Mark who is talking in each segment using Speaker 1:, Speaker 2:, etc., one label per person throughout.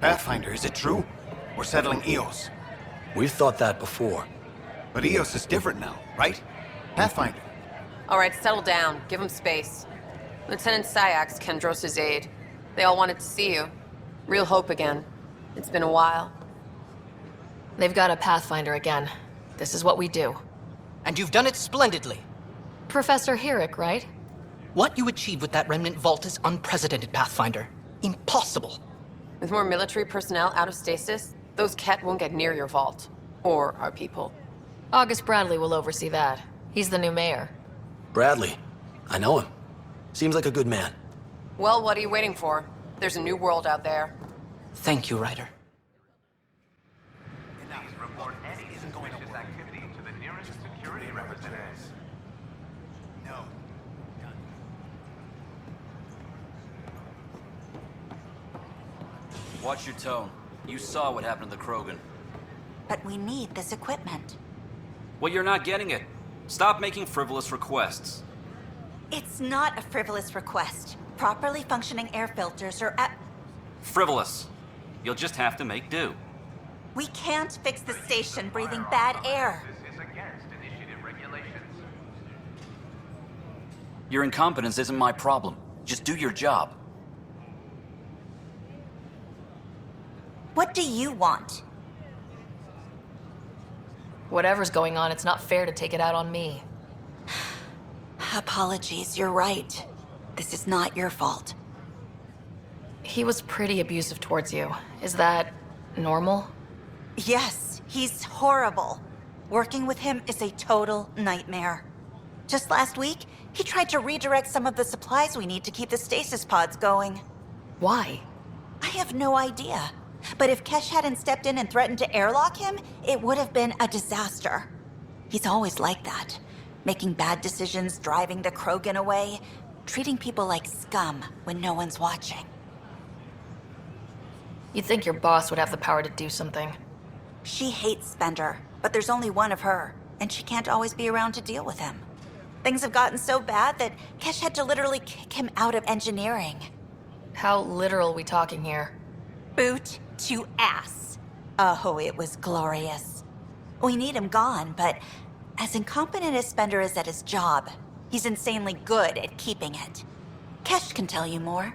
Speaker 1: Pathfinder, is it true? We're settling Eos.
Speaker 2: We've thought that before.
Speaker 1: But Eos is different now, right? Pathfinder.
Speaker 3: All right, settle down. Give him space. Lieutenant Syak's Kandros' aide. They all wanted to see you. Real hope again. It's been a while.
Speaker 4: They've got a Pathfinder again. This is what we do.
Speaker 5: And you've done it splendidly.
Speaker 4: Professor Herrick, right?
Speaker 5: What you achieved with that Remnant vault is unprecedented, Pathfinder. Impossible.
Speaker 3: With more military personnel out of stasis, those Ket won't get near your vault. Or our people.
Speaker 4: August Bradley will oversee that. He's the new mayor.
Speaker 2: Bradley. I know him. Seems like a good man.
Speaker 3: Well, what are you waiting for? There's a new world out there.
Speaker 5: Thank you, Ryder.
Speaker 6: Please report any suspicious activity to the nearest security representatives.
Speaker 1: No.
Speaker 7: Watch your tone. You saw what happened to the Krogan.
Speaker 8: But we need this equipment.
Speaker 7: Well, you're not getting it. Stop making frivolous requests.
Speaker 8: It's not a frivolous request. Properly functioning air filters are at...
Speaker 7: Frivolous. You'll just have to make do.
Speaker 8: We can't fix the station breathing bad air.
Speaker 6: This is against initiative regulations.
Speaker 7: Your incompetence isn't my problem. Just do your job.
Speaker 8: What do you want?
Speaker 4: Whatever's going on, it's not fair to take it out on me.
Speaker 8: Apologies, you're right. This is not your fault.
Speaker 4: He was pretty abusive towards you. Is that normal?
Speaker 8: Yes, he's horrible. Working with him is a total nightmare. Just last week, he tried to redirect some of the supplies we need to keep the stasis pods going.
Speaker 4: Why?
Speaker 8: I have no idea. But if Kesh hadn't stepped in and threatened to airlock him, it would have been a disaster. He's always like that. Making bad decisions, driving the Krogan away, treating people like scum when no one's watching.
Speaker 4: You'd think your boss would have the power to do something.
Speaker 8: She hates Spender, but there's only one of her, and she can't always be around to deal with him. Things have gotten so bad that Kesh had to literally kick him out of engineering.
Speaker 4: How literal we talking here?
Speaker 8: Boot to ass. Oh, it was glorious. We need him gone, but as incompetent as Spender is at his job, he's insanely good at keeping it. Kesh can tell you more.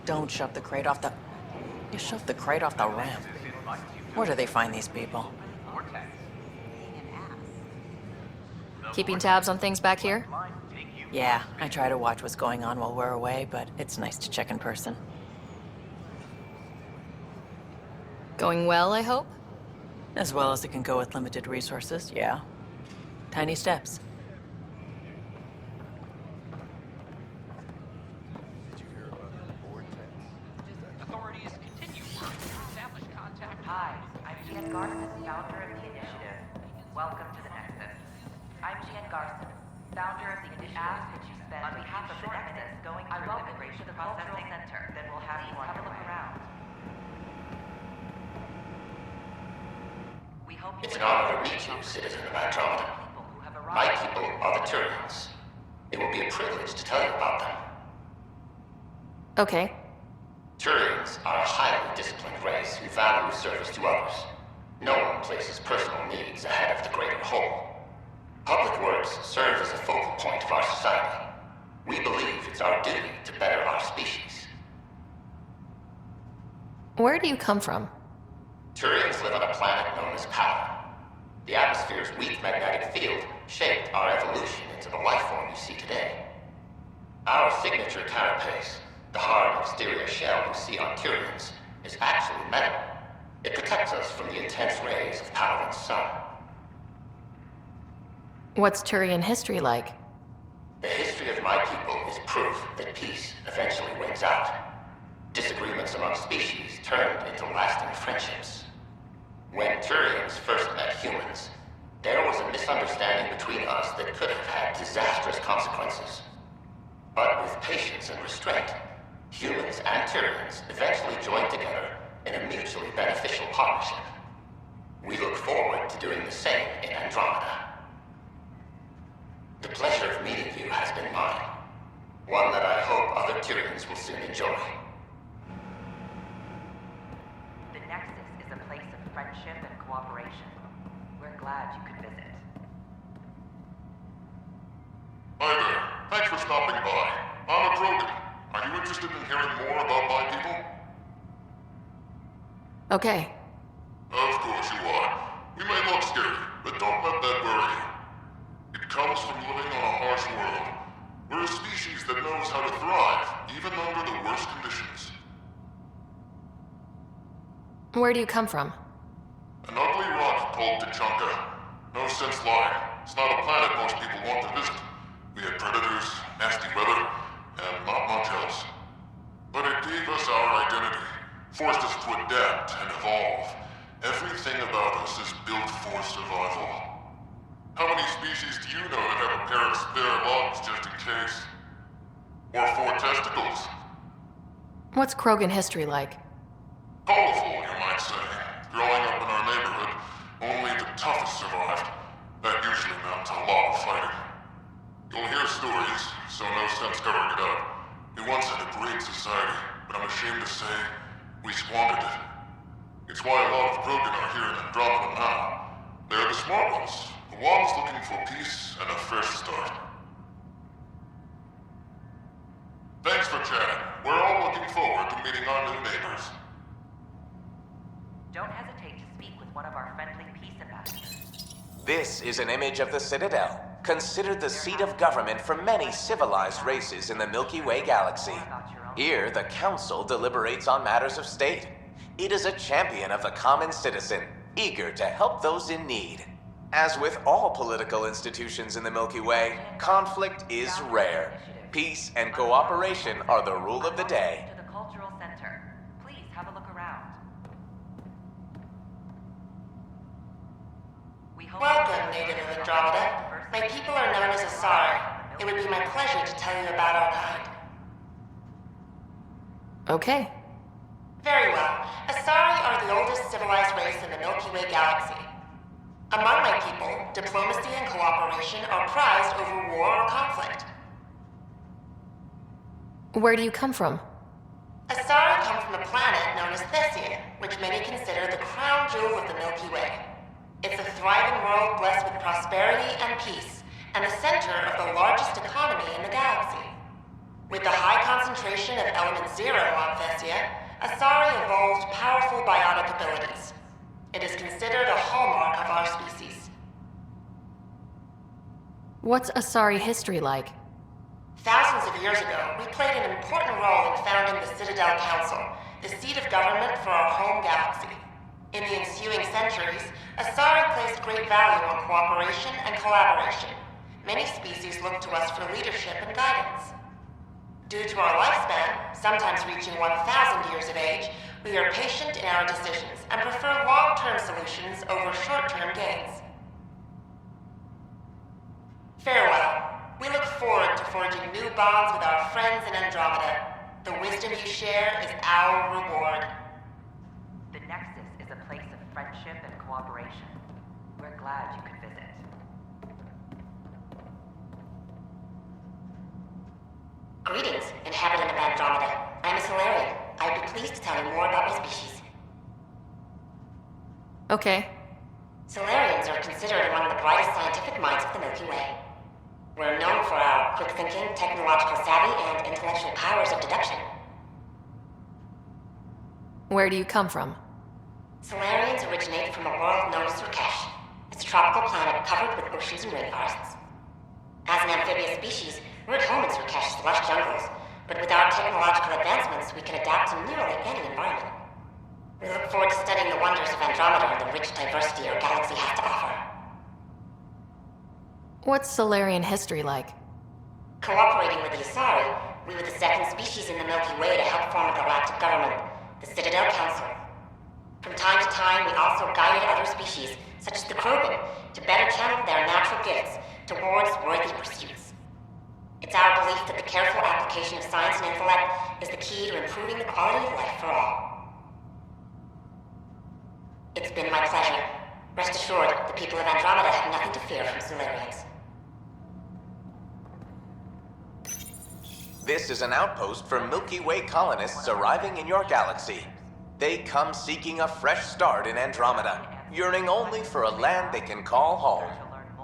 Speaker 9: Don't shove the crate off the... You shoved the crate off the ramp. Where do they find these people?
Speaker 4: Keeping tabs on things back here?
Speaker 9: Yeah, I try to watch what's going on while we're away, but it's nice to check in person.
Speaker 4: Going well, I hope?
Speaker 9: As well as it can go with limited resources, yeah. Tiny steps.
Speaker 10: Founder of the initiative. Welcome to the Nexus. I'm Garson, founder of the initiative. Ask that you spend on behalf of the Nexus going through immigration processing center. Then we'll have you on your way. We hope
Speaker 11: it's an honor to meet you, citizen of Andromeda. My people are the Turians. It will be a privilege to tell you about them.
Speaker 4: Okay.
Speaker 11: Turians are a highly disciplined race who value service to others. No one places personal needs ahead of the greater whole. Public works serve as a focal point of our society. We believe it's our duty to better our species.
Speaker 4: Where do you come from?
Speaker 11: Turians live on a planet known as Power. The atmosphere's weak magnetic field shaped our evolution into the life form you see today. Our signature carapace, the hard exterior shell you see on Turians, is actually metal. It protects us from the intense rays of Paladin's sun.
Speaker 4: What's Turian history like?
Speaker 11: The history of my people is proof that peace eventually wins out. Disagreements among species turned into lasting friendships. When Turians first met humans, there was a misunderstanding between us that could have had disastrous consequences. But with patience and restraint, Humans and Tyrians eventually joined together in a mutually beneficial partnership. We look forward to doing the same in Andromeda. The pleasure of meeting you has been mine. One that I hope other Tyrians will soon enjoy.
Speaker 10: The Nexus is a place of friendship and cooperation. We're glad you could visit.
Speaker 12: Hi there. Thanks for stopping by. I'm a Krogan. Are you interested in hearing more about my people?
Speaker 4: Okay.
Speaker 12: Of course you are. We may look scary, but don't let that worry you. It comes from living on a harsh world. We're a species that knows how to thrive, even under the worst conditions.
Speaker 4: Where do you come from?
Speaker 12: An ugly rock called Tachanka. No sense lying. It's not a planet most people want to visit. We had predators, nasty weather, and not much else. But it gave us our identity, forced us to adapt and evolve. Everything about us is built for survival. How many species do you know that have a pair of spare lungs just in case? Or 4 testicles?
Speaker 4: What's Krogan history like?
Speaker 12: Colorful, you might say. Growing up in our neighborhood, only the toughest survived. That usually meant a lot of fighting. You'll hear stories, so no sense covering it up. We once had a great society, but I'm ashamed to say, we squandered it. It's why a lot of Krogan are here in Andromeda now. They're the smart ones, the ones looking for peace and a fresh start. Thanks for chatting. We're all looking forward to meeting our new neighbors.
Speaker 10: Don't hesitate to speak with one of our friendly peace ambassadors.
Speaker 13: This is an image of the Citadel, considered the seat of government for many civilized races in the Milky Way galaxy. Here, the Council deliberates on matters of state. It is a champion of the common citizen, eager to help those in need. As with all political institutions in the Milky Way, conflict is rare. Peace and cooperation are the rule of the day.
Speaker 10: To the Cultural Center. Please have a look around.
Speaker 14: Welcome, native of Andromeda. My people are known as Asari. It would be my pleasure to tell you about our kind.
Speaker 4: Okay.
Speaker 14: Very well. Asari are the oldest civilized race in the Milky Way galaxy. Among my people, diplomacy and cooperation are prized over war or conflict.
Speaker 4: Where do you come from?
Speaker 14: Asari come from a planet known as Thessia, which many consider the crown jewel of the Milky Way. It's a thriving world blessed with prosperity and peace, and the center of the largest economy in the galaxy. With the high concentration of Element Zero on Thessia, Asari evolved powerful biotic abilities. It is considered a hallmark of our species.
Speaker 4: What's Asari history like?
Speaker 14: Thousands of years ago, we played an important role in founding the Citadel Council, the seat of government for our home galaxy. In the ensuing centuries, Asari placed great value on cooperation and collaboration. Many species look to us for leadership and guidance. Due to our lifespan, sometimes reaching 1,000 years of age, we are patient in our decisions and prefer long-term solutions over short-term gains. Farewell. We look forward to forging new bonds with our friends in Andromeda. The wisdom you share is our reward.
Speaker 10: The Nexus is a place of friendship and cooperation. We're glad you could visit.
Speaker 14: Greetings, inhabitant of Andromeda. I'm a Solarian. I'd be pleased to tell you more about my species.
Speaker 4: Okay.
Speaker 14: Solarians are considered among the brightest scientific minds of the Milky Way. We're known for our quick thinking, technological savvy, and intellectual powers of deduction.
Speaker 4: Where do you come from?
Speaker 14: Solarians originate from a world known as Kesh. It's a tropical planet covered with oceans and rainforests. As an amphibious species, we're at home in Kesh's lush jungles, but with our technological advancements, we can adapt to nearly any environment. We look forward to studying the wonders of Andromeda and the rich diversity our galaxy has to offer.
Speaker 4: What's Solarian history like?
Speaker 14: Cooperating with the Asari, we were the second species in the Milky Way to help form a galactic government, the Citadel Council. From time to time, we also guided other species, such as the Krogan, to better channel their natural gifts towards worthy pursuits. It's our belief that the careful application of science and intellect is the key to improving the quality of life for all. It's been my pleasure. Rest assured, the people of Andromeda have nothing to fear from Solarians.
Speaker 13: This is an outpost for Milky Way colonists arriving in your galaxy. They come seeking a fresh start in Andromeda, yearning only for a land they can call home.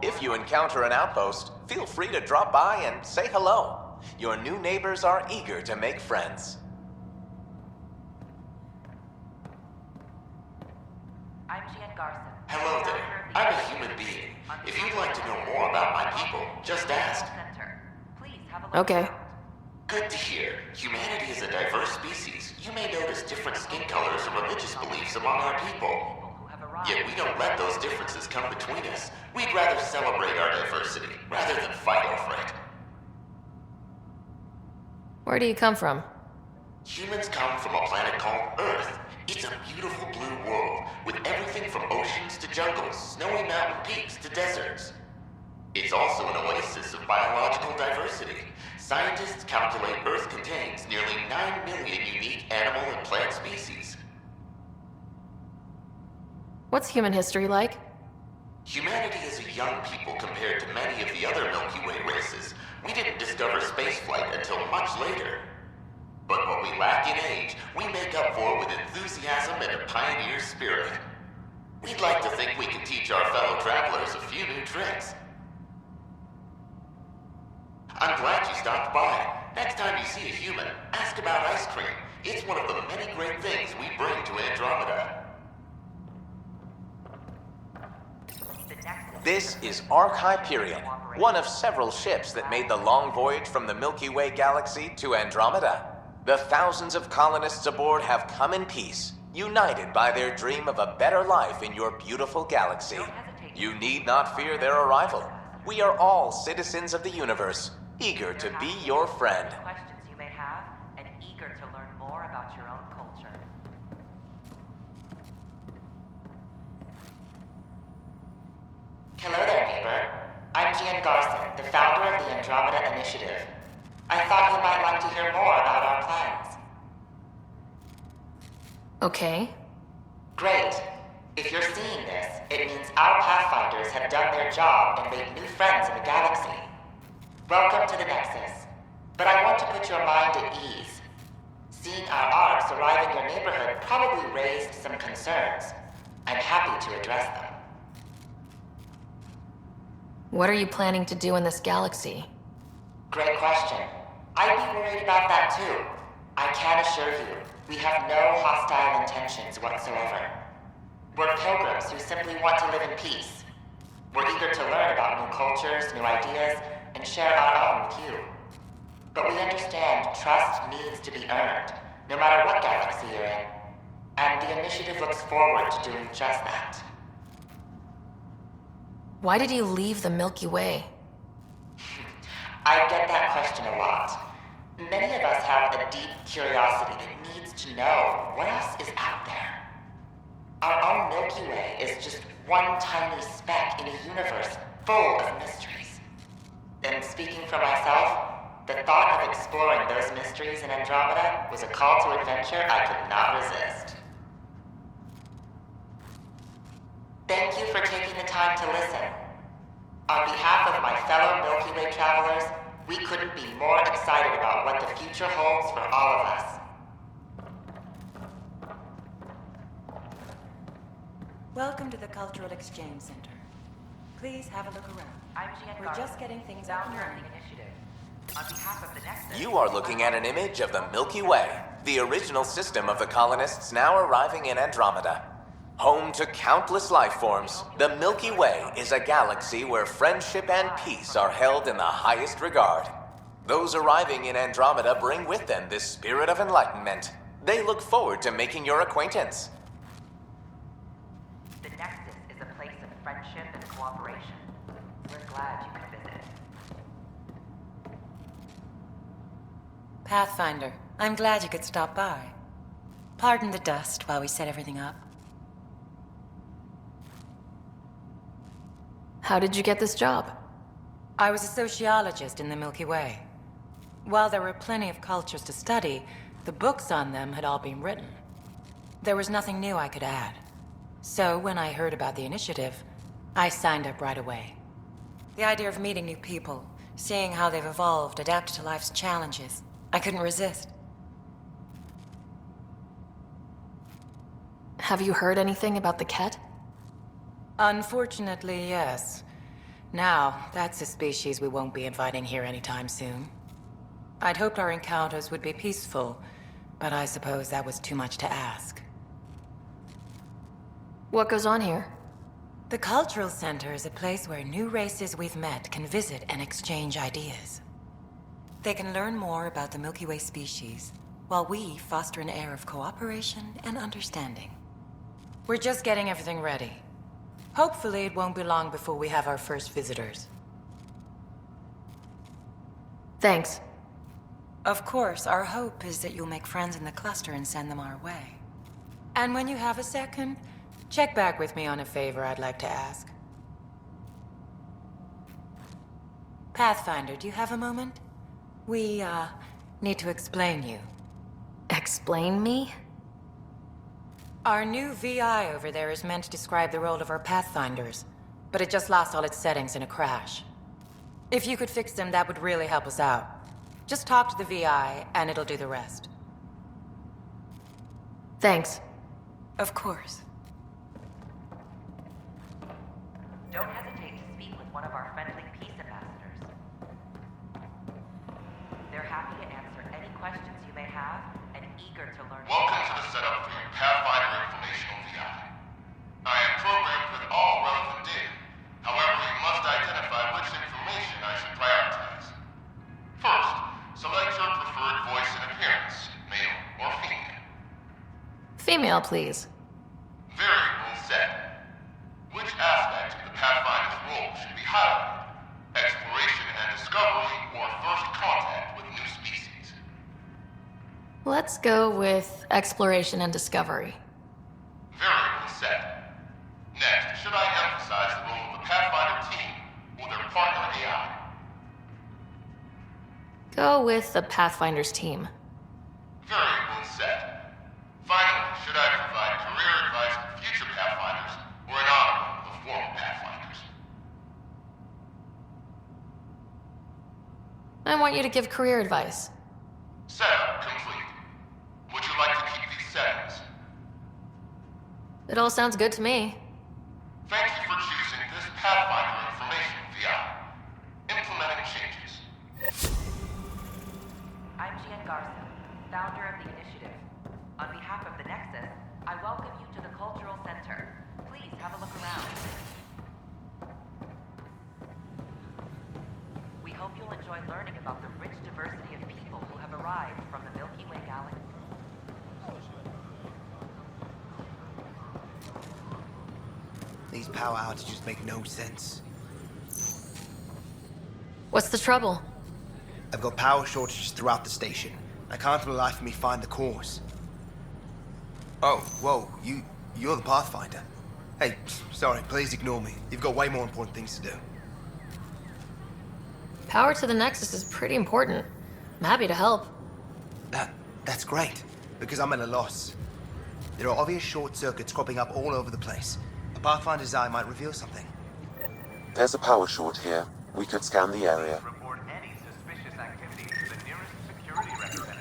Speaker 13: If you encounter an outpost, feel free to drop by and say hello. Your new neighbors are eager to make friends.
Speaker 10: I'm Jan Garson.
Speaker 11: Hello there. I'm a human being. If you'd like to know more about my people, just ask.
Speaker 3: Okay.
Speaker 11: Good to hear. Humanity is a diverse species. You may notice different skin colors or religious beliefs among our people. Yet we don't let those differences come between us. We'd rather celebrate our diversity, rather than fight over it.
Speaker 3: Where do you come from?
Speaker 11: Humans come from a planet called Earth. It's a beautiful blue world, with everything from oceans to jungles, snowy mountain peaks to deserts. It's also an oasis of biological diversity. Scientists calculate Earth contains nearly 9 million unique animal and plant species.
Speaker 3: What's human history like?
Speaker 11: Humanity is a young people compared to many of the other Milky Way races. We didn't discover spaceflight until much later. But what we lack in age, we make up for with enthusiasm and a pioneer spirit. We'd like to think we can teach our fellow travelers a few new tricks. I'm glad you stopped by. Next time you see a human, ask about ice cream. It's one of the many great things we bring to Andromeda.
Speaker 13: This is Ark Hyperion, one of several ships that made the long voyage from the Milky Way galaxy to Andromeda. The thousands of colonists aboard have come in peace, united by their dream of a better life in your beautiful galaxy. You need not fear their arrival. We are all citizens of the universe, eager to be your friend.
Speaker 10: Questions you may have, and eager to learn more about your own culture.
Speaker 14: Hello there, neighbor. I'm Jan Garson, the founder of the Andromeda Initiative. I thought you might like to hear more about our plans.
Speaker 3: Okay.
Speaker 14: Great. If you're seeing this, it means our Pathfinders have done their job and made new friends in the galaxy. Welcome to the Nexus. But I want to put your mind at ease. Seeing our arcs arrive in your neighborhood probably raised some concerns. I'm happy to address them.
Speaker 4: What are you planning to do in this galaxy?
Speaker 14: Great question. I'd be worried about that too. I can assure you, we have no hostile intentions whatsoever. We're pilgrims who simply want to live in peace. We're eager to learn about new cultures, new ideas, and share our own with you. But we understand trust needs to be earned, no matter what galaxy you're in. And the initiative looks forward to doing just that.
Speaker 4: Why did you leave the Milky Way?
Speaker 14: I get that question a lot. Many of us have a deep curiosity that needs to know what else is out there. Our own Milky Way is just one tiny speck in a universe full of mysteries. And speaking for myself, the thought of exploring those mysteries in Andromeda was a call to adventure I could not resist. Thank you for taking the time to listen. On behalf of my fellow Milky Way travelers, we couldn't be more excited about what the future holds for all of us.
Speaker 15: Welcome to the Cultural Exchange Center. Please have a look around.
Speaker 10: I'm Jan
Speaker 15: We're
Speaker 10: Garson,
Speaker 15: just getting things up and
Speaker 10: founder of
Speaker 15: running.
Speaker 10: the initiative. On behalf of the Nexus...
Speaker 13: You are looking at an image of the Milky Way, the original system of the colonists now arriving in Andromeda. Home to countless life forms, the Milky Way is a galaxy where friendship and peace are held in the highest regard. Those arriving in Andromeda bring with them this spirit of enlightenment. They look forward to making your acquaintance.
Speaker 10: The Nexus is a place of friendship and cooperation. We're glad you could visit.
Speaker 15: Pathfinder, I'm glad you could stop by. Pardon the dust while we set everything up.
Speaker 4: How did you get this job?
Speaker 15: I was a sociologist in the Milky Way. While there were plenty of cultures to study, the books on them had all been written. There was nothing new I could add. So when I heard about the initiative, I signed up right away. The idea of meeting new people, seeing how they've evolved, adapted to life's challenges, I couldn't resist.
Speaker 4: Have you heard anything about the Ket?
Speaker 15: Unfortunately, yes. Now, that's a species we won't be inviting here anytime soon. I'd hoped our encounters would be peaceful, but I suppose that was too much to ask.
Speaker 4: What goes on here?
Speaker 15: The Cultural Center is a place where new races we've met can visit and exchange ideas. They can learn more about the Milky Way species, while we foster an air of cooperation and understanding. We're just getting everything ready. Hopefully it won't be long before we have our first visitors.
Speaker 4: Thanks.
Speaker 15: Of course, our hope is that you'll make friends in the cluster and send them our way. And when you have a second, check back with me on a favor I'd like to ask. Pathfinder, do you have a moment? We, need to explain you.
Speaker 4: Explain me?
Speaker 15: Our new VI over there is meant to describe the role of our Pathfinders, but it just lost all its settings in a crash. If you could fix them, that would really help us out. Just talk to the VI, and it'll do the rest.
Speaker 4: Thanks.
Speaker 15: Of course.
Speaker 10: Don't hesitate to speak with one of our friendly peace ambassadors. They're happy to answer any questions you may have and eager to learn.
Speaker 12: Welcome to the setup for your Pathfinder Informational VI. I am programmed with all relevant data. However, you must identify which information I should prioritize. First, select your preferred voice and appearance, male or female.
Speaker 4: Female, please.
Speaker 12: Variable set. Which aspect of the Pathfinder's role should be highlighted? Exploration and discovery, or first contact with new species?
Speaker 4: Let's go with exploration and discovery.
Speaker 12: Variable set. Next, should I emphasize the role of the Pathfinder team or their partner AI?
Speaker 4: Go with the Pathfinder's team.
Speaker 12: Variable set. Finally, should I provide career advice for future Pathfinders or an honor of former Pathfinders?
Speaker 4: I want you to give career advice.
Speaker 12: Setup complete. Would you like to keep these settings?
Speaker 4: It all sounds good to me.
Speaker 12: Thank you for choosing this Pathfinder Information VI. Implementing changes.
Speaker 10: I'm Garson, founder of the initiative. On behalf of the Nexus, I welcome you to the Cultural Center. Please have a look around. We hope you'll enjoy learning about the rich diversity of people who have arrived from the Milky Way galaxy.
Speaker 1: These power outages make no sense.
Speaker 4: What's the trouble?
Speaker 1: I've got power shortages throughout the station. I can't for the life of me find the cause. Oh, whoa, you're the Pathfinder. Hey, sorry, please ignore me. You've got way more important things to do.
Speaker 4: Power to the Nexus is pretty important. I'm happy to help.
Speaker 1: That's great, because I'm at a loss. There are obvious short circuits cropping up all over the place. A Pathfinder's eye might reveal something.
Speaker 16: There's a power short here. We could scan the area.
Speaker 6: Report any suspicious activity to the nearest security representative.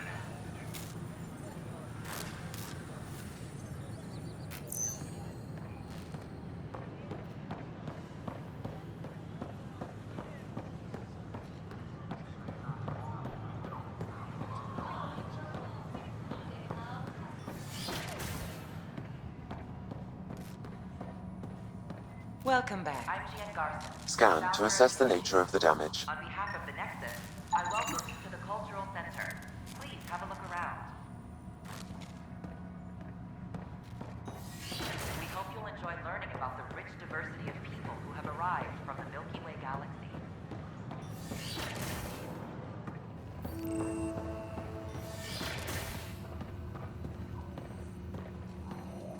Speaker 15: Welcome back.
Speaker 10: I'm Garson.
Speaker 16: Scan to assess the nature of the damage.
Speaker 10: On behalf of the Nexus, I welcome you to the Cultural Center. Please have a look around. We hope you'll enjoy learning about the rich diversity of people who have arrived from the Milky Way galaxy.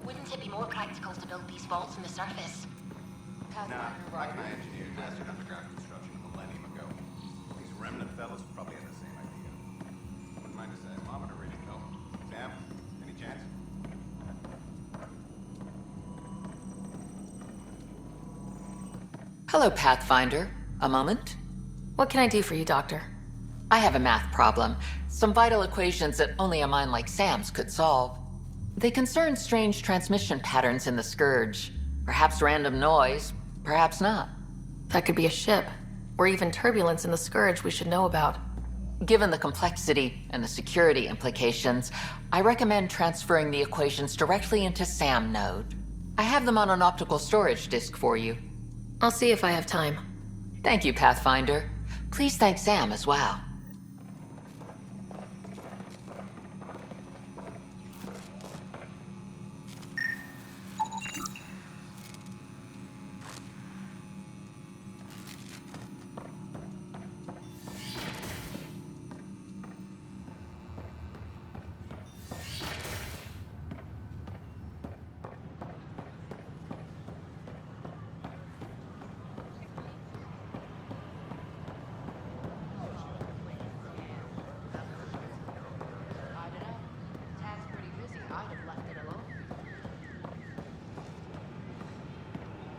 Speaker 17: Wouldn't it be more practical to build these vaults in the surface?
Speaker 18: Nah, like my engineers mastered underground construction a millennium ago. These Remnant fellows probably had the same idea.
Speaker 9: Hello, Pathfinder. A moment?
Speaker 4: What can I do for you, Doctor?
Speaker 9: I have a math problem. Some vital equations that only a mind like Sam's could solve. They concern strange transmission patterns in the Scourge. Perhaps random noise, perhaps not.
Speaker 4: That could be a ship, or even turbulence in the Scourge we should know about.
Speaker 9: Given the complexity and the security implications, I recommend transferring the equations directly into SAM node. I have them on an optical storage disk for you.
Speaker 4: I'll see if I have time.
Speaker 9: Thank you, Pathfinder. Please thank Sam as well.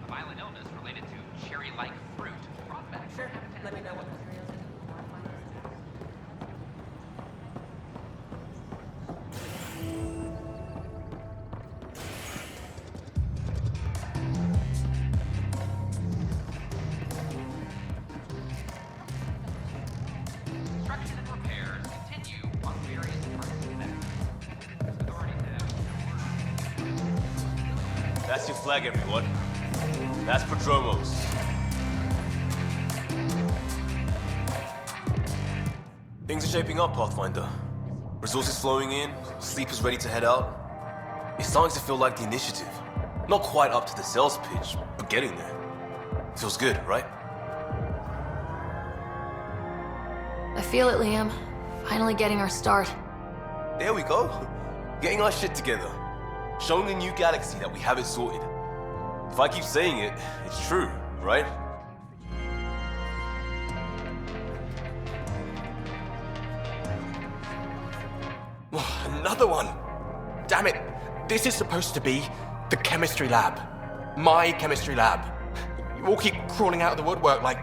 Speaker 6: Violent illness related to cherry-like fruit. Brought back. Sure. Let me know what materials. Construction and repairs continue on various parts of the network. Authorities have.
Speaker 19: That's your flag, everyone. That's Prodromos. Things are shaping up, Pathfinder. Resources flowing in, sleepers ready to head out. It's starting to feel like the initiative. Not quite up to the sales pitch, but getting there. Feels good, right?
Speaker 4: I feel it, Liam. Finally getting our start.
Speaker 19: There we go. Getting our shit together. Showing the new galaxy that we have it sorted. If I keep saying it, it's true, right?
Speaker 20: Another one! Damn it! This is supposed to be the chemistry lab. My chemistry lab. You all keep crawling out of the woodwork like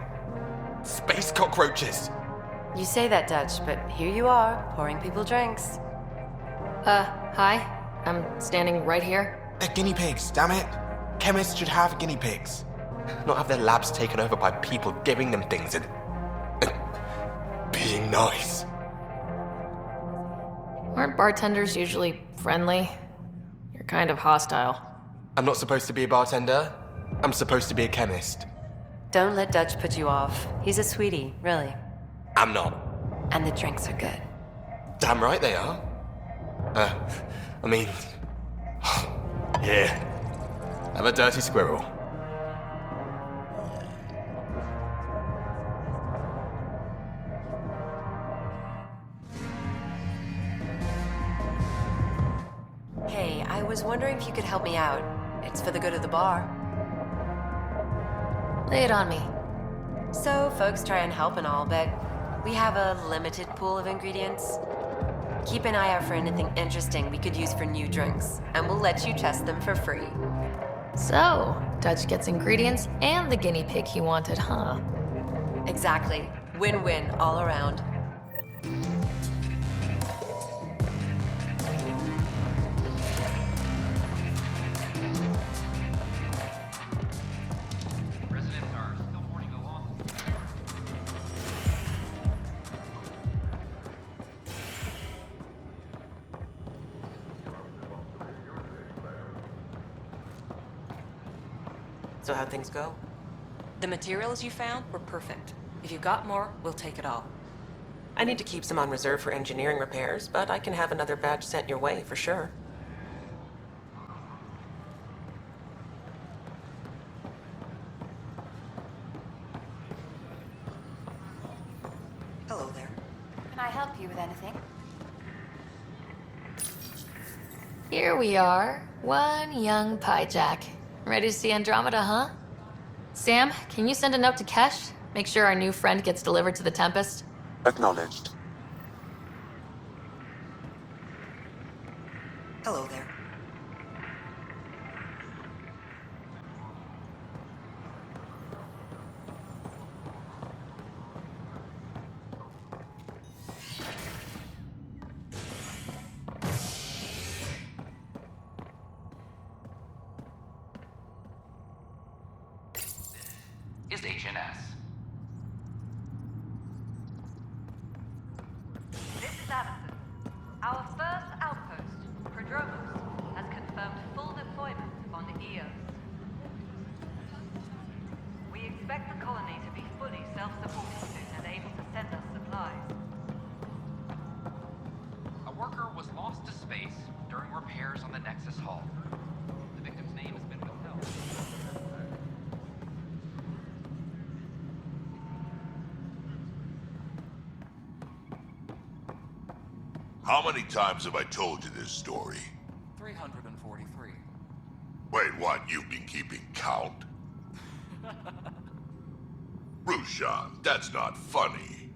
Speaker 20: space cockroaches.
Speaker 21: You say that, Dutch, but here you are, pouring people drinks.
Speaker 4: Hi. I'm standing right here.
Speaker 20: They're guinea pigs, damn it. Chemists should have guinea pigs. Not have their labs taken over by people giving them things and being nice.
Speaker 4: Aren't bartenders usually friendly? You're kind of hostile.
Speaker 20: I'm not supposed to be a bartender. I'm supposed to be a chemist.
Speaker 21: Don't let Dutch put you off. He's a sweetie, really.
Speaker 20: I'm not.
Speaker 21: And the drinks are good.
Speaker 20: Damn right they are. I mean... yeah. Have a dirty squirrel.
Speaker 21: Hey, I was wondering if you could help me out. It's for the good of the bar.
Speaker 4: Lay it on me.
Speaker 21: So, folks try and help and all, but we have a limited pool of ingredients. Keep an eye out for anything interesting we could use for new drinks, and we'll let you test them for free.
Speaker 4: So, Dutch gets ingredients and the guinea pig he wanted, huh?
Speaker 21: Exactly. Win-win all around.
Speaker 6: Residents are still mourning along.
Speaker 22: So how'd things go? The materials you found were perfect. If you got more, we'll take it all. I need to keep some on reserve for engineering repairs, but I can have another batch sent your way for sure.
Speaker 17: Hello there. Can I help you with anything?
Speaker 4: Here we are, one young piejack. Ready to see Andromeda, huh? Sam, can you send a note to Kesh? Make sure our new friend gets delivered to the Tempest?
Speaker 16: Acknowledged.
Speaker 17: Hello there.
Speaker 10: Addison. Our first outpost, Prodromos, has confirmed full deployment on Eos. We expect the colony to be fully self-supporting soon and able to send us supplies.
Speaker 6: A worker was lost to space during repairs on the Nexus hull. The victim's name has been withheld.
Speaker 12: How many times have I told you this story?
Speaker 2: 343.
Speaker 12: Wait, what? You've been keeping count? Rushan, that's not funny.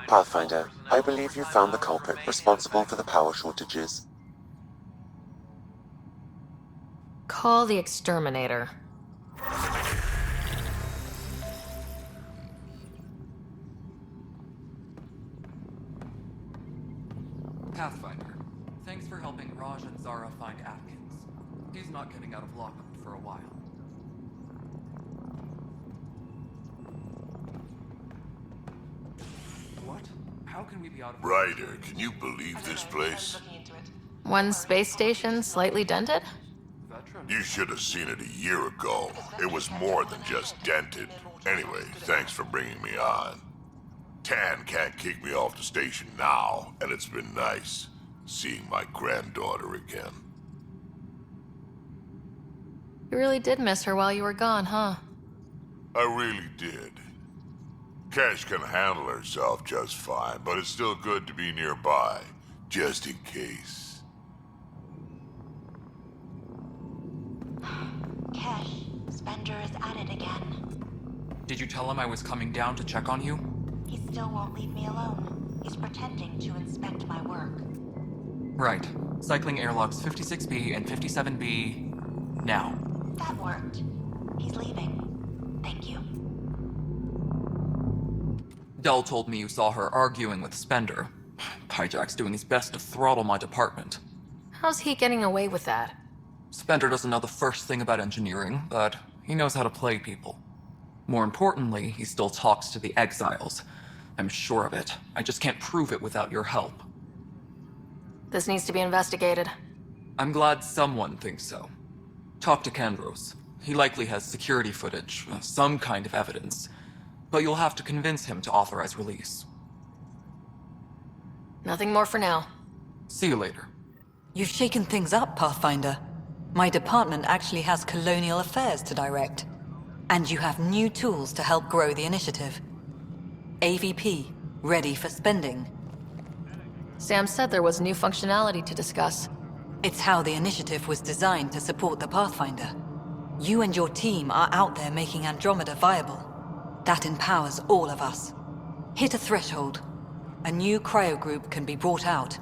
Speaker 16: Pathfinder, I believe you found the culprit responsible for the power shortages.
Speaker 4: Call the exterminator.
Speaker 2: Pathfinder, thanks for helping Raj and Zara find Atkins. He's not getting out of lockup for a while. What? How can we be out of...
Speaker 12: Ryder, can you believe this place?
Speaker 4: One space station slightly dented?
Speaker 12: You should have seen it a year ago. It was more than just dented. Anyway, thanks for bringing me on. Tann can't kick me off the station now, and it's been nice seeing my granddaughter again.
Speaker 4: You really did miss her while you were gone, huh?
Speaker 12: I really did. Kesh can handle herself just fine, but it's still good to be nearby, just in case.
Speaker 17: Kesh, Spender is at it again.
Speaker 2: Did you tell him I was coming down to check on you?
Speaker 17: He still won't leave me alone. He's pretending to inspect my work.
Speaker 2: Right. Cycling airlocks 56B and 57B... now.
Speaker 17: That worked. He's leaving. Thank you.
Speaker 2: Dell told me you saw her arguing with Spender. Pyjack's doing his best to throttle my department.
Speaker 4: How's he getting away with that?
Speaker 2: Spender doesn't know the first thing about engineering, but he knows how to play people. More importantly, he still talks to the exiles. I'm sure of it. I just can't prove it without your help.
Speaker 4: This needs to be investigated.
Speaker 2: I'm glad someone thinks so. Talk to Kandros. He likely has security footage, some kind of evidence. But you'll have to convince him to authorize release.
Speaker 4: Nothing more for now.
Speaker 2: See you later.
Speaker 5: You've shaken things up, Pathfinder. My department actually has Colonial Affairs to direct. And you have new tools to help grow the initiative. AVP, ready for spending.
Speaker 4: Sam said there was new functionality to discuss.
Speaker 5: It's how the initiative was designed to support the Pathfinder. You and your team are out there making Andromeda viable. That empowers all of us. Hit a threshold. A new cryo group can be brought out.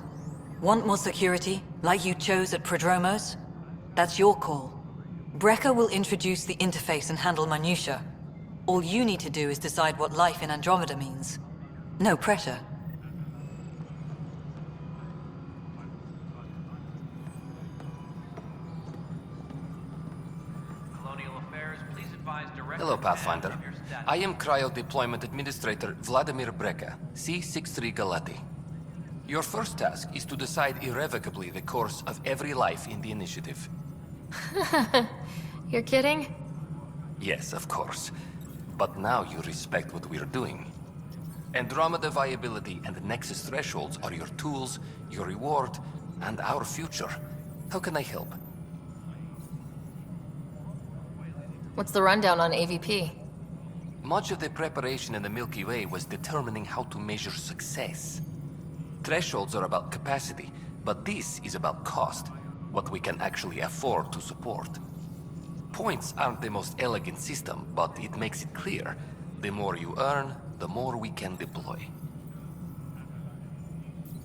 Speaker 5: Want more security, like you chose at Prodromos? That's your call. Brecker will introduce the interface and handle minutiae. All you need to do is decide what life in Andromeda means. No pressure.
Speaker 6: Colonial Affairs, please advise Director
Speaker 23: Hello, Pathfinder.
Speaker 6: Tann of your status.
Speaker 23: I am Cryo Deployment Administrator Vladimir Brecker, C-63 Galati. Your first task is to decide irrevocably the course of every life in the initiative.
Speaker 4: You're kidding?
Speaker 23: Yes, of course. But now you respect what we're doing. Andromeda viability and Nexus thresholds are your tools, your reward, and our future. How can I help?
Speaker 4: What's the rundown on AVP?
Speaker 23: Much of the preparation in the Milky Way was determining how to measure success. Thresholds are about capacity, but this is about cost, what we can actually afford to support. Points aren't the most elegant system, but it makes it clear. The more you earn, the more we can deploy.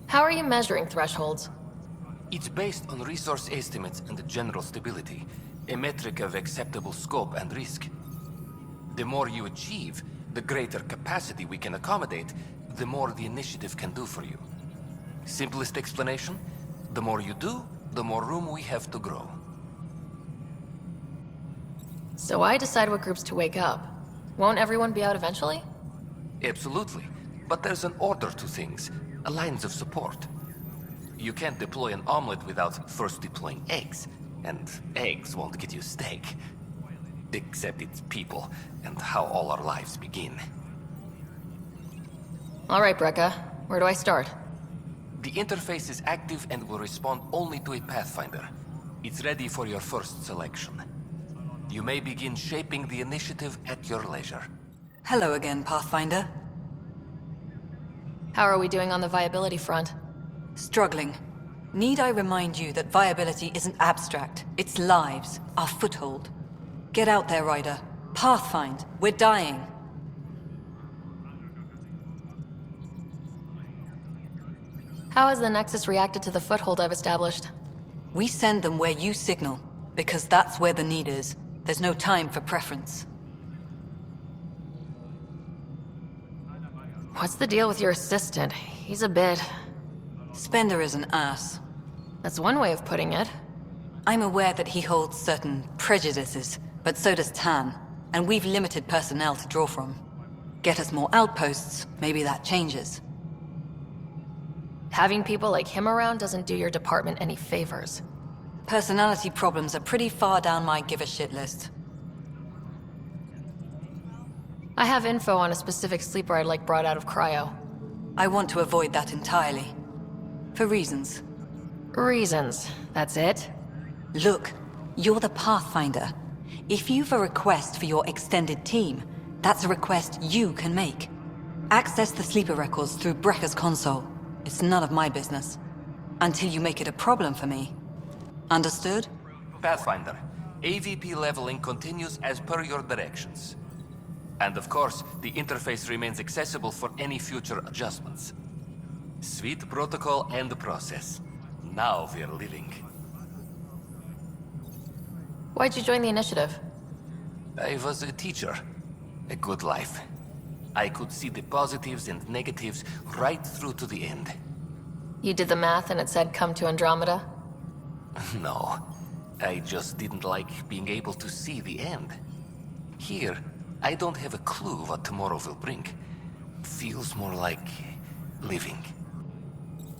Speaker 4: How are you measuring thresholds?
Speaker 23: It's based on resource estimates and general stability, a metric of acceptable scope and risk. The more you achieve, the greater capacity we can accommodate, the more the initiative can do for you. Simplest explanation? The more you do, the more room we have to grow.
Speaker 4: So I decide what groups to wake up. Won't everyone be out eventually?
Speaker 23: Absolutely. but there's an order to things, lines of support. You can't deploy an omelet without first deploying eggs, and eggs won't get you steak. Except it's people, and how all our lives begin.
Speaker 4: All right, Brekka. Where do I start?
Speaker 23: The interface is active and will respond only to a Pathfinder. It's ready for your first selection. You may begin shaping the initiative at your leisure.
Speaker 5: Hello again, Pathfinder.
Speaker 4: How are we doing on the viability front?
Speaker 5: Struggling. Need I remind you that viability isn't abstract? It's lives, our foothold. Get out there, Ryder. Pathfind. We're dying.
Speaker 4: How has the Nexus reacted to the foothold I've established?
Speaker 5: We send them where you signal, because that's where the need is. There's no time for preference.
Speaker 4: What's the deal with your assistant? He's a bit...
Speaker 5: Spender is an ass.
Speaker 4: That's one way of putting it.
Speaker 5: I'm aware that he holds certain prejudices, but so does Tann, and we've limited personnel to draw from. Get us more outposts, maybe that changes.
Speaker 4: Having people like him around doesn't do your department any favors.
Speaker 5: Personality problems are pretty far down my give-a-shit list.
Speaker 4: I have info on a specific sleeper I'd like brought out of cryo.
Speaker 5: I want to avoid that entirely. For reasons.
Speaker 4: Reasons, that's it?
Speaker 5: Look, you're the Pathfinder. If you've a request for your extended team, that's a request you can make. Access the sleeper records through Brekka's console. It's none of my business. Until you make it a problem for me. Understood?
Speaker 23: Pathfinder, AVP leveling continues as per your directions. And of course, the interface remains accessible for any future adjustments. Sweet protocol and process. Now we're living.
Speaker 4: Why'd you join the initiative?
Speaker 23: I was a teacher. A good life. I could see the positives and negatives right through to the end.
Speaker 4: You did the math and it said come to Andromeda?
Speaker 23: No. I just didn't like being able to see the end. Here, I don't have a clue what tomorrow will bring. Feels more like living.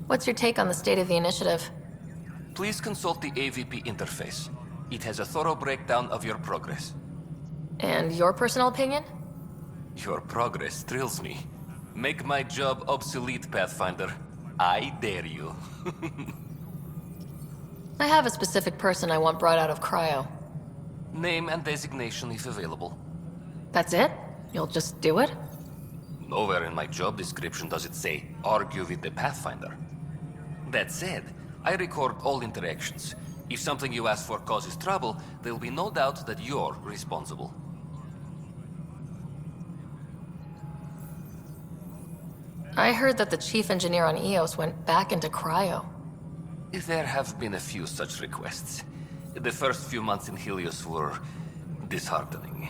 Speaker 4: What's your take on the state of the initiative?
Speaker 23: Please consult the AVP interface. It has a thorough breakdown of your progress.
Speaker 4: And your personal opinion?
Speaker 23: Your progress thrills me. Make my job obsolete, Pathfinder. I dare you.
Speaker 4: I have a specific person I want brought out of cryo.
Speaker 23: Name and designation if available.
Speaker 4: That's it? You'll just do it?
Speaker 23: Nowhere in my job description does it say, argue with the Pathfinder. That said, I record all interactions. If something you ask for causes trouble, there'll be no doubt that you're responsible.
Speaker 4: I heard that the chief engineer on EOS went back into cryo.
Speaker 23: There have been a few such requests. The first few months in Helios were disheartening.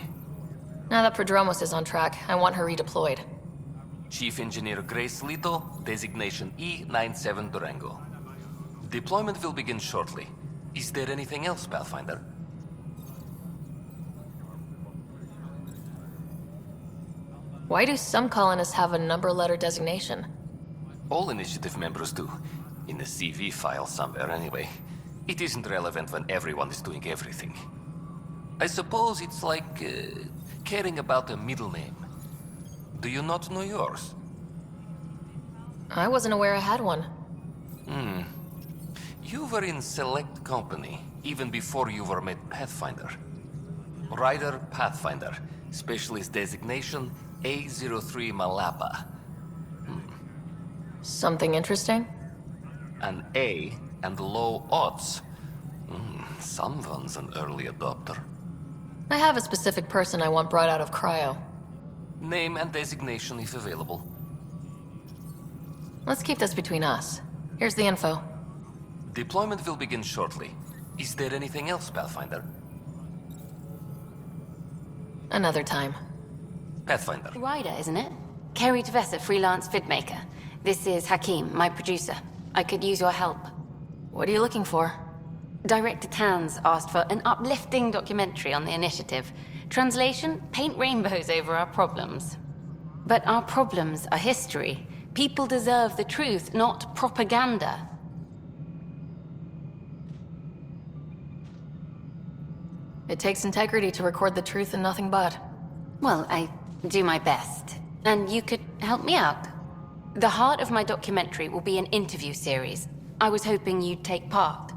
Speaker 4: Now that Prodromos is on track, I want her redeployed.
Speaker 23: Chief Engineer Grace Lito, designation E97 Durango. Deployment will begin shortly. Is there anything else, Pathfinder?
Speaker 4: Why do some colonists have a number letter designation?
Speaker 23: All initiative members do. In the CV file somewhere, anyway. It isn't relevant when everyone is doing everything. I suppose it's like caring about a middle name. Do you not know yours?
Speaker 4: I wasn't aware I had one.
Speaker 23: You were in select company, even before you were made Pathfinder. Ryder Pathfinder, specialist designation A03 Malapa.
Speaker 4: Something interesting?
Speaker 23: An A and low odds. Someone's an early adopter.
Speaker 4: I have a specific person I want brought out of cryo.
Speaker 23: Name and designation if available.
Speaker 4: Let's keep this between us. Here's the info.
Speaker 23: Deployment will begin shortly. Is there anything else, Pathfinder?
Speaker 4: Another time.
Speaker 23: Pathfinder.
Speaker 7: Ryder, isn't it? Kerry Tavessa, freelance vidmaker. This is Hakim, my producer. I could use your help.
Speaker 4: What are you looking for?
Speaker 7: Director Tann's asked for an uplifting documentary on the initiative. Translation, paint rainbows over our problems. But our problems are history. People deserve the truth, not propaganda.
Speaker 4: It takes integrity to record the truth and nothing but.
Speaker 7: Well, I do my best. And you could help me out. The heart of my documentary will be an interview series. I was hoping you'd take part.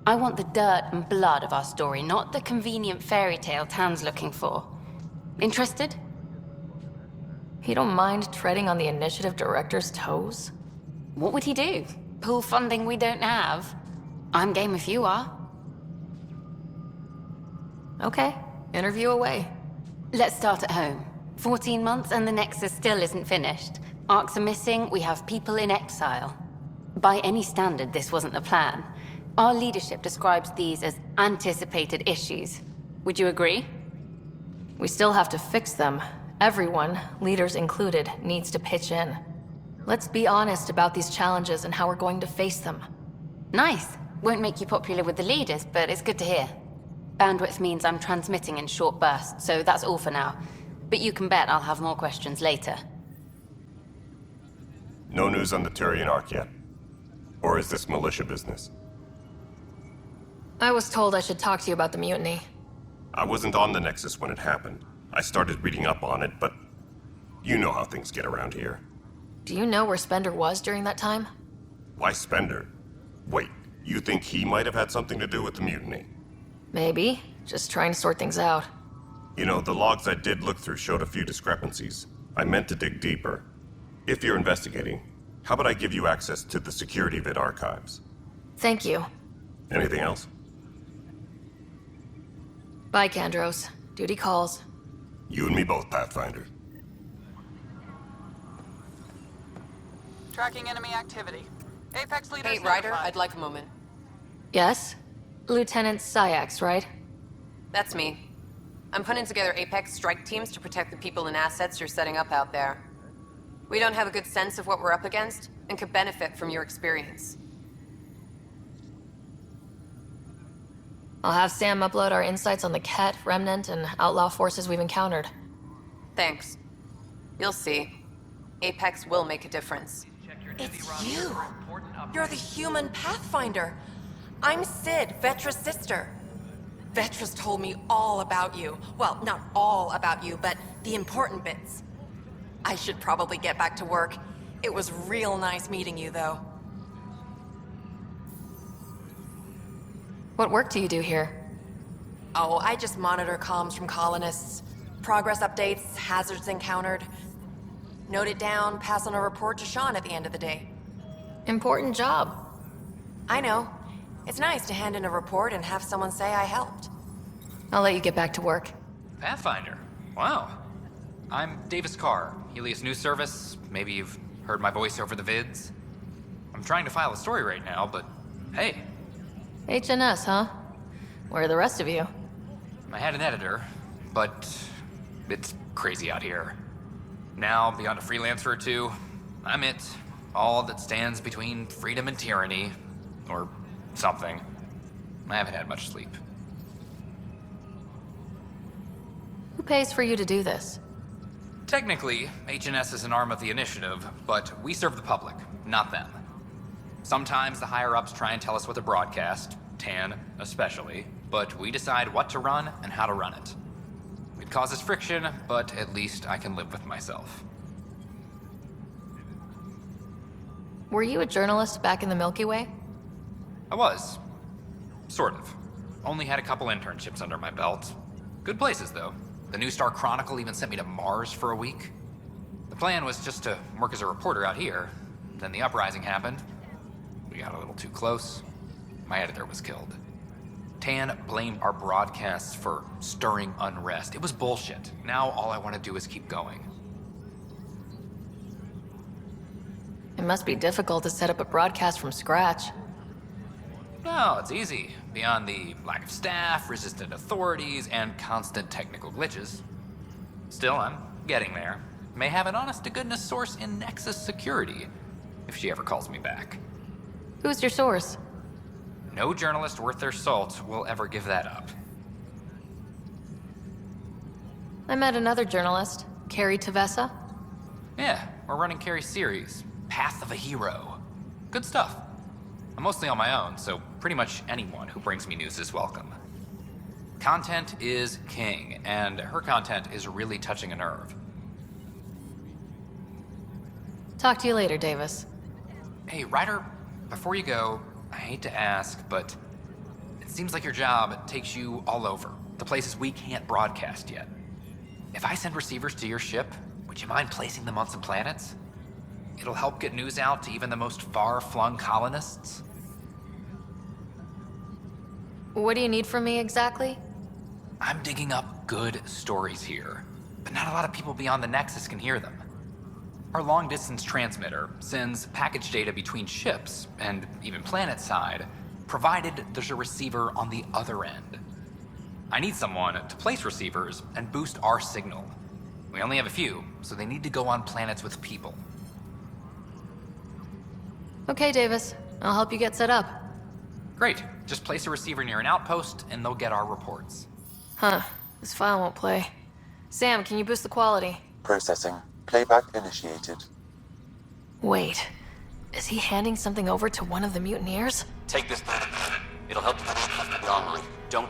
Speaker 7: I want the dirt and blood of our story, not the convenient fairy tale Tann's looking for. Interested?
Speaker 4: You don't mind treading on the initiative director's toes?
Speaker 7: What would he do? Pull funding we don't have? I'm game if you are.
Speaker 4: Okay, interview away.
Speaker 7: Let's start at home. 14 months and the Nexus still isn't finished. Arcs are missing, we have people in exile. By any standard, this wasn't the plan. Our leadership describes these as anticipated issues. Would you agree?
Speaker 4: We still have to fix them. Everyone, leaders included, needs to pitch in. Let's be honest about these challenges and how we're going to face them.
Speaker 7: Nice. Won't make you popular with the leaders, but it's good to hear. Bandwidth means I'm transmitting in short bursts, so that's all for now. But you can bet I'll have more questions later.
Speaker 3: No news on the Turian Ark yet? Or is this militia business?
Speaker 4: I was told I should talk to you about the mutiny.
Speaker 3: I wasn't on the Nexus when it happened. I started reading up on it, but you know how things get around here.
Speaker 4: Do you know where Spender was during that time?
Speaker 3: Why Spender? Wait, you think he might have had something to do with the mutiny?
Speaker 4: Maybe. Just trying to sort things out.
Speaker 3: You know, the logs I did look through showed a few discrepancies. I meant to dig deeper. If you're investigating, how about I give you access to the security vid archives?
Speaker 4: Thank you.
Speaker 3: Anything else?
Speaker 4: Bye, Kandros. Duty calls.
Speaker 3: You and me both, Pathfinder.
Speaker 8: Tracking enemy activity. Apex leaders.
Speaker 22: Hey, Ryder, I'd like a moment.
Speaker 4: Yes? Lieutenant Syax, right?
Speaker 22: That's me. I'm putting together Apex strike teams to protect the people and assets you're setting up out there. We don't have a good sense of what we're up against, and could benefit from your experience.
Speaker 4: I'll have Sam upload our insights on the Ket, Remnant, and outlaw forces we've encountered.
Speaker 22: Thanks. You'll see. Apex will make a difference.
Speaker 14: It's you! You're the human Pathfinder! I'm Sid, Vetra's sister. Vetra's told me all about you. Well, not all about you, but the important bits. I should probably get back to work. It was real nice meeting you, though.
Speaker 4: What work do you do here?
Speaker 14: Oh, I just monitor comms from colonists. Progress updates, hazards encountered. Note it down, pass on a report to Sean at the end of the day.
Speaker 4: Important job.
Speaker 14: I know. It's nice to hand in a report and have someone say I helped.
Speaker 4: I'll let you get back to work.
Speaker 6: Pathfinder. Wow. I'm Davis Carr, Helios News Service. Maybe you've heard my voice over the vids. I'm trying to file a story right now, but hey.
Speaker 4: HNS, huh? Where are the rest of you?
Speaker 6: I had an editor, but it's crazy out here. Now, beyond a freelancer or two, I'm it. All that stands between freedom and tyranny. Or something. I haven't had much sleep.
Speaker 4: Who pays for you to do this?
Speaker 6: Technically, HNS is an arm of the initiative, but we serve the public, not them. Sometimes the higher-ups try and tell us what to broadcast, Tann especially, but we decide what to run and how to run it. It causes friction, but at least I can live with myself.
Speaker 4: Were you a journalist back in the Milky Way?
Speaker 6: I was. Sort of. Only had a couple internships under my belt. Good places, though. The New Star Chronicle even sent me to Mars for a week. The plan was just to work as a reporter out here. Then the uprising happened. We got a little too close. My editor was killed. Tann blamed our broadcasts for stirring unrest. It was bullshit. Now all I want to do is keep going.
Speaker 4: It must be difficult to set up a broadcast from scratch.
Speaker 6: No, it's easy. Beyond the lack of staff, resistant authorities, and constant technical glitches. Still, I'm getting there. May have an honest-to-goodness source in Nexus security, if she ever calls me back.
Speaker 4: Who's your source?
Speaker 6: No journalist worth their salt will ever give that up.
Speaker 4: I met another journalist, Carrie Tavessa.
Speaker 6: Yeah, we're running Carrie's series, Path of a Hero. Good stuff. I'm mostly on my own, so pretty much anyone who brings me news is welcome. Content is king, and her content is really touching a nerve.
Speaker 4: Talk to you later, Davis.
Speaker 6: Hey, Ryder, before you go, I hate to ask, but it seems like your job takes you all over, the places we can't broadcast yet. If I send receivers to your ship, would you mind placing them on some planets? It'll help get news out to even the most far-flung colonists.
Speaker 4: What do you need from me exactly?
Speaker 6: I'm digging up good stories here, but not a lot of people beyond the Nexus can hear them. Our long-distance transmitter sends package data between ships, and even planet-side, provided there's a receiver on the other end. I need someone to place receivers and boost our signal. We only have a few, so they need to go on planets with people.
Speaker 4: Okay, Davis. I'll help you get set up.
Speaker 6: Great. Just place a receiver near an outpost, and they'll get our reports.
Speaker 4: Huh. This file won't play. Sam, can you boost the quality?
Speaker 16: Processing. Playback initiated.
Speaker 4: Wait. Is he handing something over to one of the mutineers?
Speaker 1: Take this. It'll help the armory. Don't...